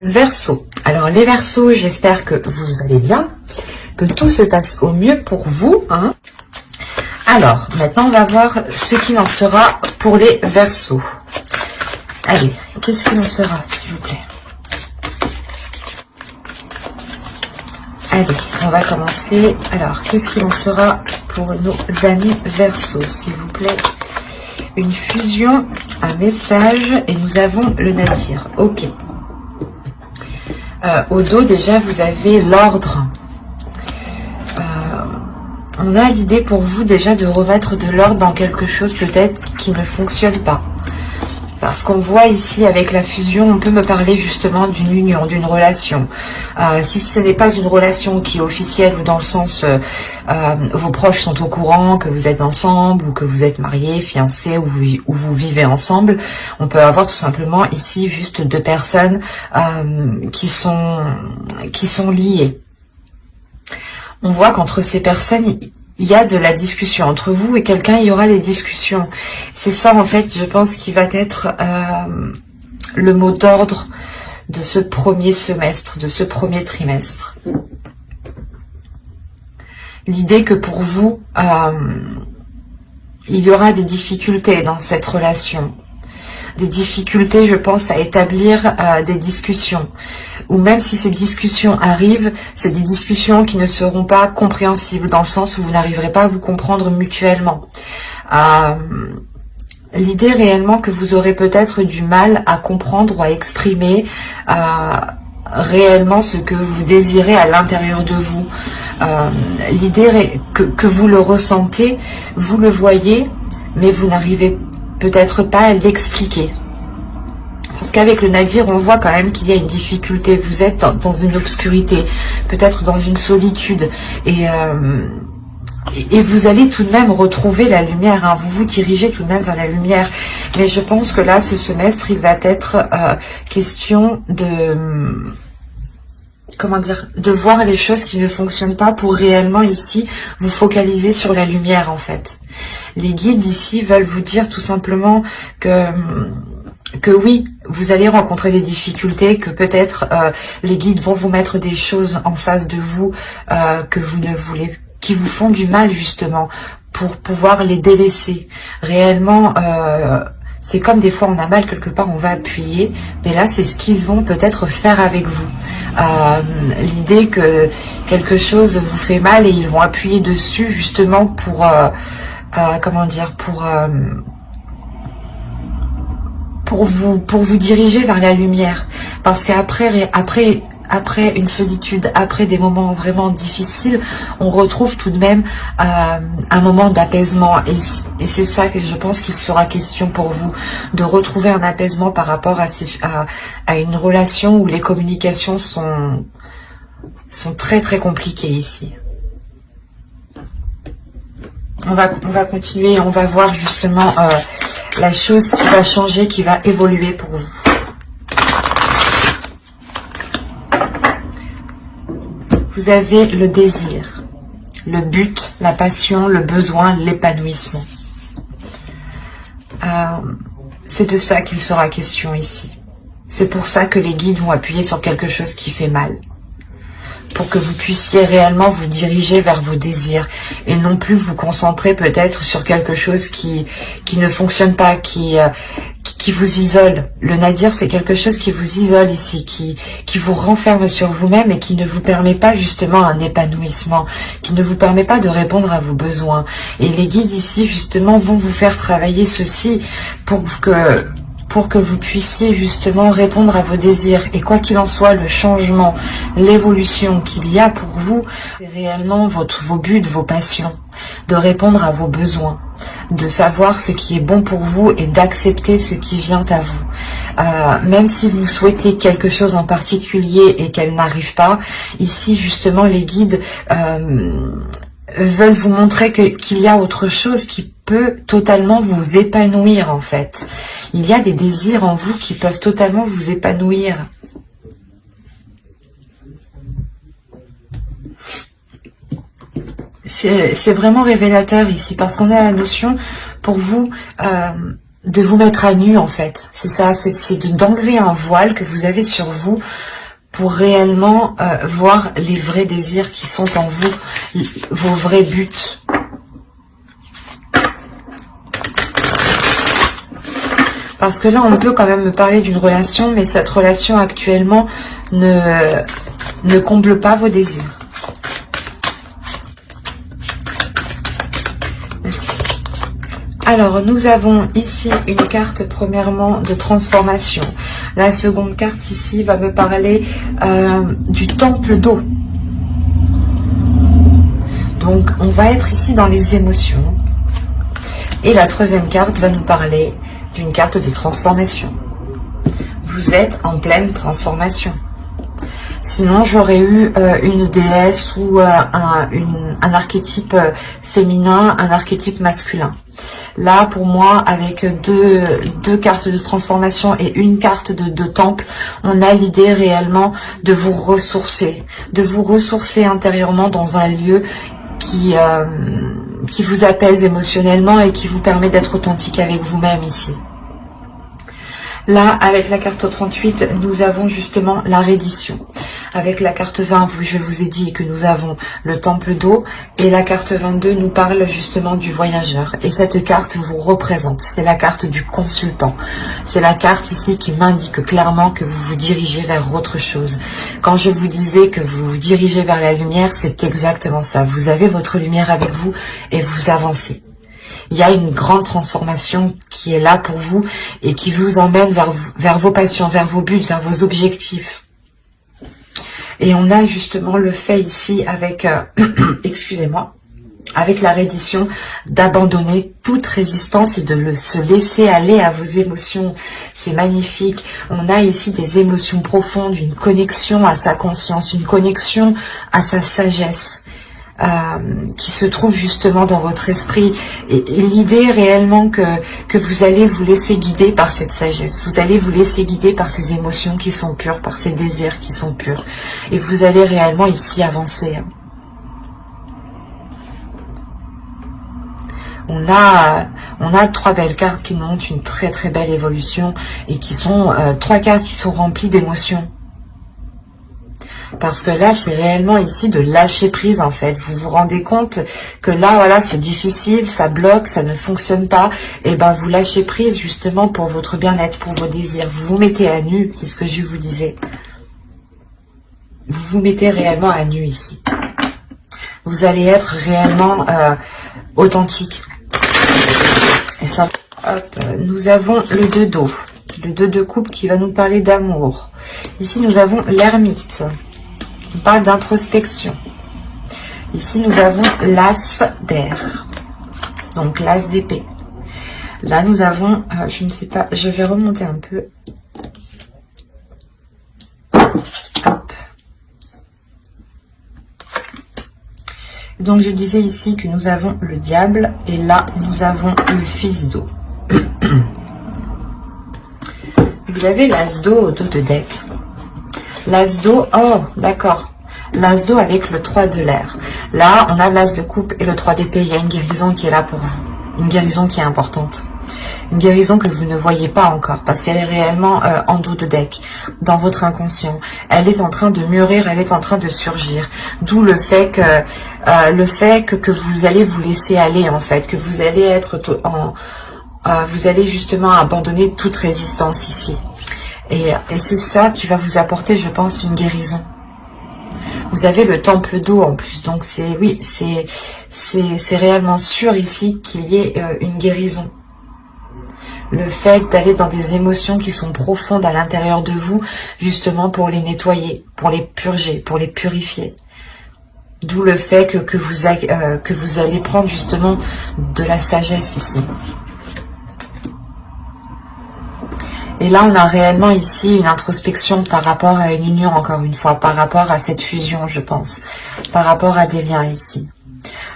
Verseau. Alors les Verseaux, j'espère que vous allez bien, que tout se passe au mieux pour vous, hein. Alors, maintenant on va voir ce qu'il en sera pour les Verseaux. Allez, qu'est-ce qu'il en sera, s'il vous plaît? Allez, on va commencer. Alors, qu'est-ce qu'il en sera pour nos amis Verseaux, s'il vous plaît? Une fusion, un message, et nous avons le navire. Ok. Au dos, déjà, vous avez l'ordre. On a l'idée pour vous déjà de remettre de l'ordre dans quelque chose peut-être qui ne fonctionne pas. Parce qu'on voit ici avec la fusion, on peut me parler justement d'une union, d'une relation. Si ce n'est pas une relation qui est officielle ou dans le sens vos proches sont au courant que vous êtes ensemble ou que vous êtes mariés, fiancés ou vous vivez ensemble, on peut avoir tout simplement ici juste deux personnes qui sont liées. On voit qu'entre ces personnes, il y a de la discussion entre vous et quelqu'un, il y aura des discussions. C'est ça, en fait, je pense, qui va être le mot d'ordre de ce premier semestre, de ce premier trimestre. L'idée que pour vous, il y aura des difficultés dans cette relation. Des difficultés, je pense, à établir des discussions. Ou même si ces discussions arrivent, c'est des discussions qui ne seront pas compréhensibles, dans le sens où vous n'arriverez pas à vous comprendre mutuellement. L'idée réellement que vous aurez peut-être du mal à comprendre ou à exprimer réellement ce que vous désirez à l'intérieur de vous. L'idée que vous le ressentez, vous le voyez, mais vous n'arrivez peut-être pas à l'expliquer. Parce qu'avec le navire, on voit quand même qu'il y a une difficulté. Vous êtes dans une obscurité, peut-être dans une solitude. Et vous allez tout de même retrouver la lumière. Hein. Vous vous dirigez tout de même vers la lumière. Mais je pense que là, ce semestre, il va être question de... Comment dire, de voir les choses qui ne fonctionnent pas pour réellement ici vous focaliser sur la lumière en fait. Les guides ici veulent vous dire tout simplement que oui, vous allez rencontrer des difficultés, que peut-être les guides vont vous mettre des choses en face de vous que vous ne voulez, qui vous font du mal justement pour pouvoir les délaisser. Réellement, c'est comme des fois on a mal quelque part, on va appuyer, mais là c'est ce qu'ils vont peut-être faire avec vous. L'idée que quelque chose vous fait mal et ils vont appuyer dessus justement pour, comment dire, pour vous diriger vers la lumière. Parce qu'après une solitude, après des moments vraiment difficiles, on retrouve tout de même un moment d'apaisement. Et c'est ça que je pense qu'il sera question pour vous, de retrouver un apaisement par rapport à une relation où les communications sont très très compliquées ici. On va continuer, on va voir justement la chose qui va changer, qui va évoluer pour vous. Vous avez le désir, le but, la passion, le besoin, l'épanouissement. C'est de ça qu'il sera question ici. C'est pour ça que les guides vont appuyer sur quelque chose qui fait mal. Pour que vous puissiez réellement vous diriger vers vos désirs et non plus vous concentrer peut-être sur quelque chose qui ne fonctionne pas, qui vous isole. Le nadir, c'est quelque chose qui vous isole ici, qui vous renferme sur vous-même et qui ne vous permet pas justement un épanouissement, qui ne vous permet pas de répondre à vos besoins. Et les guides ici justement vont vous faire travailler ceci pour que vous puissiez justement répondre à vos désirs. Et quoi qu'il en soit, le changement, l'évolution qu'il y a pour vous, c'est réellement vos buts, vos passions, de répondre à vos besoins, de savoir ce qui est bon pour vous et d'accepter ce qui vient à vous. Même si vous souhaitez quelque chose en particulier et qu'elle n'arrive pas, ici justement les guides veulent vous montrer qu'il y a autre chose qui peut totalement vous épanouir en fait. Il y a des désirs en vous qui peuvent totalement vous épanouir. C'est vraiment révélateur ici parce qu'on a la notion pour vous de vous mettre à nu en fait. C'est ça, c'est d'enlever un voile que vous avez sur vous pour réellement voir les vrais désirs qui sont en vous, vos vrais buts. Parce que là, on peut quand même me parler d'une relation, mais cette relation actuellement ne comble pas vos désirs. Merci. Alors, nous avons ici une carte, premièrement, de transformation. La seconde carte ici va me parler du temple d'eau. Donc, on va être ici dans les émotions. Et la troisième carte va nous parler d'une carte de transformation. Vous êtes en pleine transformation. Sinon, j'aurais eu une déesse ou un archétype féminin, un archétype masculin. Là, pour moi, avec deux cartes de transformation et une carte de temple, on a l'idée réellement de vous ressourcer intérieurement dans un lieu qui vous apaise émotionnellement et qui vous permet d'être authentique avec vous-même ici. Là, avec la carte 38, nous avons justement la reddition. Avec la carte 20, je vous ai dit que nous avons le temple d'eau. Et la carte 22 nous parle justement du voyageur. Et cette carte vous représente. C'est la carte du consultant. C'est la carte ici qui m'indique clairement que vous vous dirigez vers autre chose. Quand je vous disais que vous vous dirigez vers la lumière, c'est exactement ça. Vous avez votre lumière avec vous et vous avancez. Il y a une grande transformation qui est là pour vous et qui vous emmène vers vos passions, vers vos buts, vers vos objectifs. Et on a justement le fait ici avec, excusez-moi, avec la reddition, d'abandonner toute résistance et de se laisser aller à vos émotions. C'est magnifique. On a ici des émotions profondes, une connexion à sa conscience, une connexion à sa sagesse. Qui se trouve justement dans votre esprit, et l'idée réellement que vous allez vous laisser guider par cette sagesse, vous allez vous laisser guider par ces émotions qui sont pures, par ces désirs qui sont purs, et vous allez réellement ici avancer. On a trois belles cartes qui nous montrent une très très belle évolution et qui sont trois cartes qui sont remplies d'émotions. Parce que là, c'est réellement ici de lâcher prise en fait. Vous vous rendez compte que là, voilà, c'est difficile, ça bloque, ça ne fonctionne pas. Et ben, vous lâchez prise justement pour votre bien-être, pour vos désirs. Vous vous mettez à nu, c'est ce que je vous disais. Vous vous mettez réellement à nu ici. Vous allez être réellement authentique. Et ça, hop, nous avons le 2 d'eau. Le 2 de coupe qui va nous parler d'amour. Ici, nous avons l'ermite. On parle d'introspection. Ici, nous avons l'as d'air. Donc, l'as d'épée. Là, nous avons, je ne sais pas, je vais remonter un peu. Hop. Donc, je disais ici que nous avons le diable. Et là, nous avons le fils d'eau. Vous avez l'as d'eau au dos de deck. L'as d'eau, oh, d'accord. L'as d'eau avec le 3 de l'air. Là, on a l'as de coupe et le 3 d'épée. Il y a une guérison qui est là pour vous. Une guérison qui est importante. Une guérison que vous ne voyez pas encore parce qu'elle est réellement en dos de deck, dans votre inconscient. Elle est en train de mûrir, elle est en train de surgir. D'où le fait que vous allez vous laisser aller en fait, que vous allez être vous allez justement abandonner toute résistance ici. Et c'est ça qui va vous apporter, je pense, une guérison. Vous avez le temple d'eau en plus. Donc c'est réellement sûr ici qu'il y ait une guérison. Le fait d'aller dans des émotions qui sont profondes à l'intérieur de vous, justement pour les nettoyer, pour les purger, pour les purifier. D'où le fait que vous allez prendre justement de la sagesse ici. Et là, on a réellement ici une introspection par rapport à une union, encore une fois, par rapport à cette fusion, je pense, par rapport à des liens ici.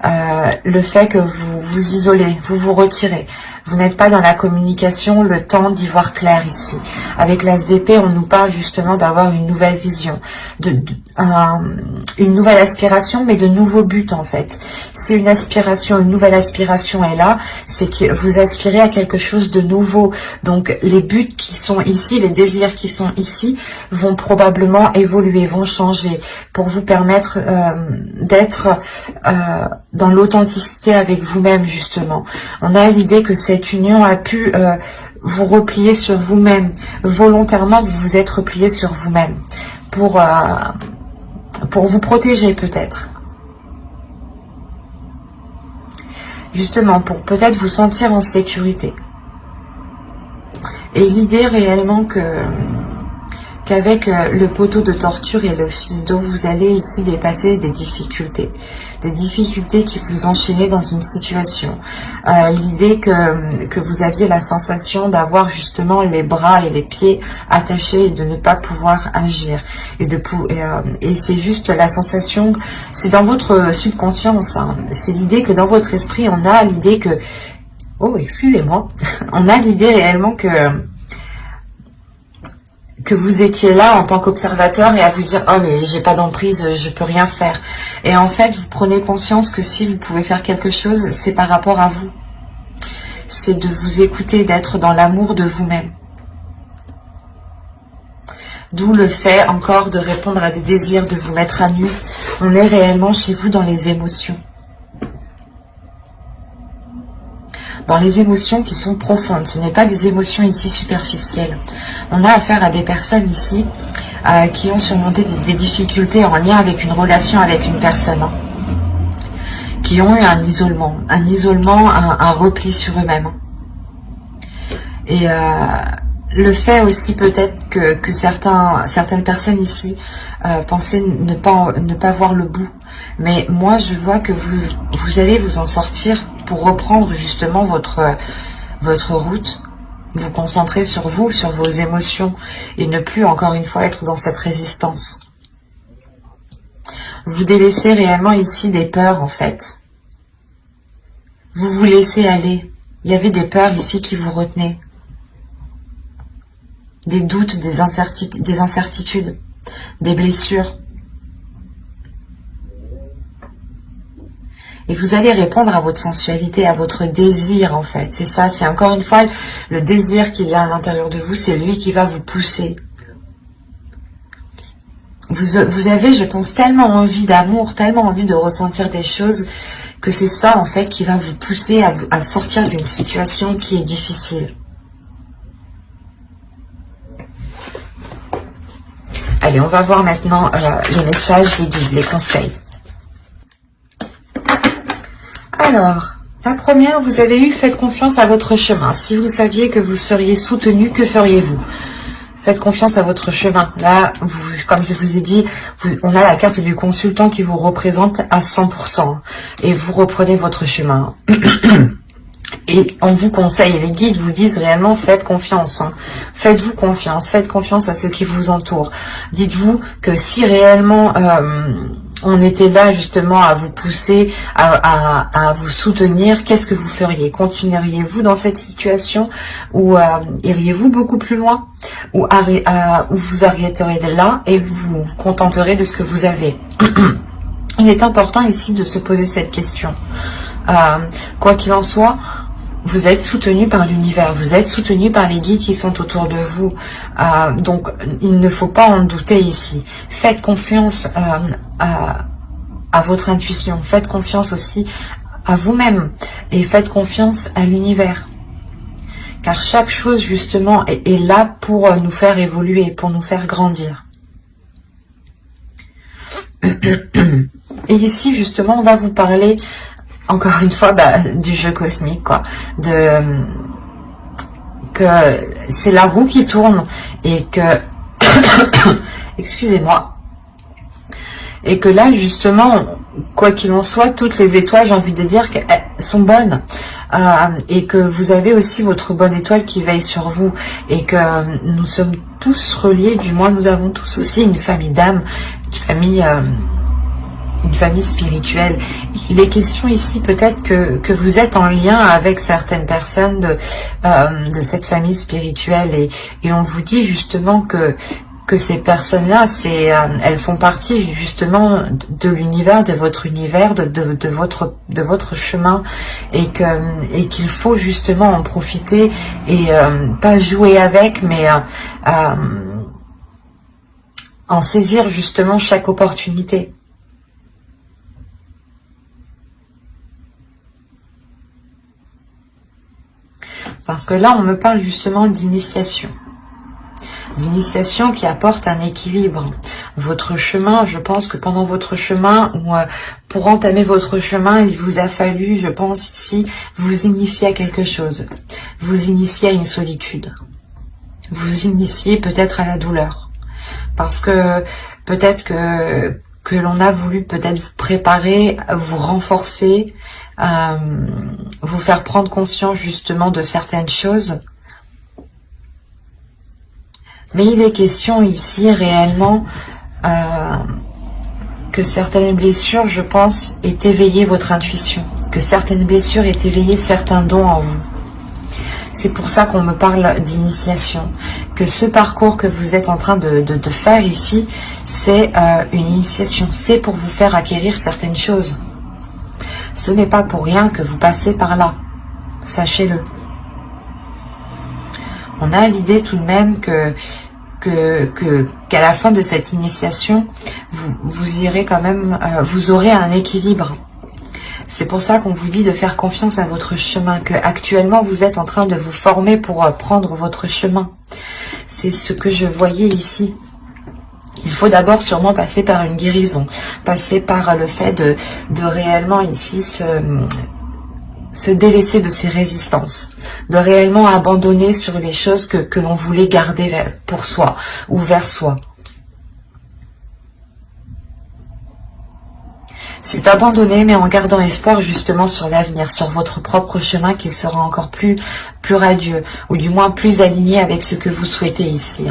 Le fait que vous vous isolez, vous vous retirez, Vous n'êtes pas dans la communication, le temps d'y voir clair ici. Avec l'As d'épée, on nous parle justement d'avoir une nouvelle vision, une nouvelle aspiration, mais de nouveaux buts en fait. C'est une aspiration, une nouvelle aspiration est là, c'est que vous aspirez à quelque chose de nouveau. Donc les buts qui sont ici, les désirs qui sont ici, vont probablement évoluer, vont changer, pour vous permettre d'être dans l'authenticité avec vous-même justement. On a l'idée que cette union a pu vous replier sur vous-même. Volontairement, vous vous êtes replié sur vous-même pour vous protéger peut-être. Justement, pour peut-être vous sentir en sécurité. Et l'idée réellement qu'avec le poteau de torture et le fils d'eau, vous allez ici dépasser des difficultés qui vous enchaînaient dans une situation. L'idée que vous aviez la sensation d'avoir justement les bras et les pieds attachés et de ne pas pouvoir agir. Et c'est juste la sensation, c'est dans votre subconscience, hein. C'est l'idée que dans votre esprit, on a l'idée que... Oh, excusez-moi. On a l'idée réellement que vous étiez là en tant qu'observateur et à vous dire « Oh, mais j'ai pas d'emprise, je peux rien faire. » Et en fait, vous prenez conscience que si vous pouvez faire quelque chose, c'est par rapport à vous. C'est de vous écouter, d'être dans l'amour de vous-même. D'où le fait encore de répondre à des désirs, de vous mettre à nu. On est réellement chez vous dans les émotions. Dans les émotions qui sont profondes. Ce n'est pas des émotions ici superficielles. On a affaire à des personnes ici qui ont surmonté des difficultés en lien avec une relation avec une personne. Hein, qui ont eu un isolement, un repli sur eux-mêmes. Et le fait aussi peut-être que certaines personnes ici pensaient ne pas voir le bout. Mais moi je vois que vous allez vous en sortir pour reprendre justement votre route, vous concentrer sur vous, sur vos émotions et ne plus encore une fois être dans cette résistance. Vous délaissez réellement ici des peurs en fait. Vous vous laissez aller. Il y avait des peurs ici qui vous retenaient. Des doutes, des incertitudes, des blessures. Et vous allez répondre à votre sensualité, à votre désir en fait. C'est ça, c'est encore une fois le désir qu'il y a à l'intérieur de vous, c'est lui qui va vous pousser. Vous avez, je pense, tellement envie d'amour, tellement envie de ressentir des choses, que c'est ça en fait qui va vous pousser à sortir d'une situation qui est difficile. Allez, on va voir maintenant les messages, les guides, les conseils. Alors, la première, vous avez eu « Faites confiance à votre chemin ». Si vous saviez que vous seriez soutenu, que feriez-vous? Faites confiance à votre chemin. Là, comme je vous ai dit, on a la carte du consultant qui vous représente à 100%. Et vous reprenez votre chemin. Et on vous conseille, les guides vous disent réellement, faites confiance. Hein. Faites-vous confiance, faites confiance à ceux qui vous entourent. Dites-vous que si réellement... on était là justement à vous pousser, à vous soutenir, qu'est-ce que vous feriez? Continueriez-vous dans cette situation ou iriez-vous beaucoup plus loin? Ou vous arrêteriez là et vous vous contenterez de ce que vous avez? Il est important ici de se poser cette question. Quoi qu'il en soit, vous êtes soutenu par l'univers, vous êtes soutenu par les guides qui sont autour de vous. Donc, il ne faut pas en douter ici. Faites confiance à votre intuition. Faites confiance aussi à vous-même. Et faites confiance à l'univers. Car chaque chose, justement, est là pour nous faire évoluer, pour nous faire grandir. Et ici, justement, on va vous parler... Encore une fois, du jeu cosmique, quoi. Que c'est la roue qui tourne et que... Excusez-moi. Et que là, justement, quoi qu'il en soit, toutes les étoiles, j'ai envie de dire qu'elles sont bonnes. Et que vous avez aussi votre bonne étoile qui veille sur vous. Et que nous sommes tous reliés, du moins nous avons tous aussi une famille d'âme, une famille spirituelle. Il est question ici peut-être que vous êtes en lien avec certaines personnes de cette famille spirituelle et on vous dit justement que ces personnes-là, elles font partie justement de l'univers, de votre univers, de votre chemin, et qu'il faut justement en profiter et pas jouer avec, mais en saisir justement chaque opportunité. Parce que là, on me parle justement d'initiation. D'initiation qui apporte un équilibre. Votre chemin, je pense que pendant votre chemin, ou pour entamer votre chemin, il vous a fallu, je pense ici, vous initier à quelque chose. Vous initier à une solitude. Vous initier peut-être à la douleur. Parce que peut-être que l'on a voulu peut-être vous préparer, vous renforcer, vous faire prendre conscience justement de certaines choses. Mais il est question ici réellement que certaines blessures, je pense, aient éveillé votre intuition, que certaines blessures aient éveillé certains dons en vous. C'est pour ça qu'on me parle d'initiation, que ce parcours que vous êtes en train de faire ici, c'est une initiation, c'est pour vous faire acquérir certaines choses. Ce n'est pas pour rien que vous passez par là, sachez-le. On a l'idée tout de même qu'à la fin de cette initiation, vous irez quand même, vous aurez un équilibre. C'est pour ça qu'on vous dit de faire confiance à votre chemin, que actuellement vous êtes en train de vous former pour prendre votre chemin. C'est ce que je voyais ici. Il faut d'abord sûrement passer par une guérison, passer par le fait de réellement ici se délaisser de ses résistances, de réellement abandonner sur les choses que l'on voulait garder pour soi ou vers soi. C'est abandonner, mais en gardant espoir justement sur l'avenir, sur votre propre chemin qui sera encore plus radieux, ou du moins plus aligné avec ce que vous souhaitez ici.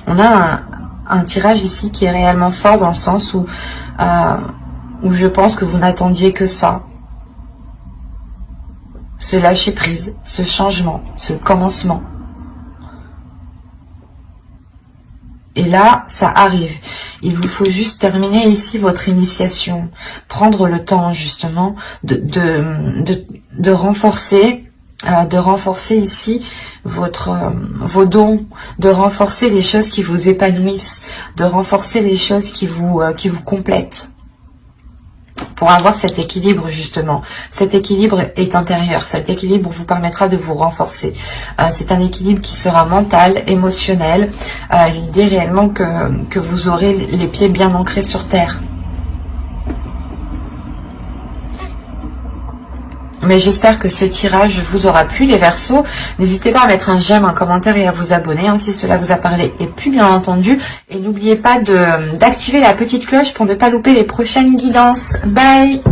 On a un tirage ici qui est réellement fort dans le sens où je pense que vous n'attendiez que ça. Ce lâcher prise, ce changement, ce commencement. Et là, ça arrive. Il vous faut juste terminer ici votre initiation. Prendre le temps justement de renforcer ici vos dons, de renforcer les choses qui vous épanouissent, de renforcer les choses qui vous complètent. Pour avoir cet équilibre justement. Cet équilibre est intérieur. Cet équilibre vous permettra de vous renforcer. C'est un équilibre qui sera mental, émotionnel. L'idée réellement que vous aurez les pieds bien ancrés sur terre. Mais j'espère que ce tirage vous aura plu, les Verseaux. N'hésitez pas à mettre un j'aime, un commentaire et à vous abonner si cela vous a parlé et plu, bien entendu. Et n'oubliez pas d'activer la petite cloche pour ne pas louper les prochaines guidances. Bye!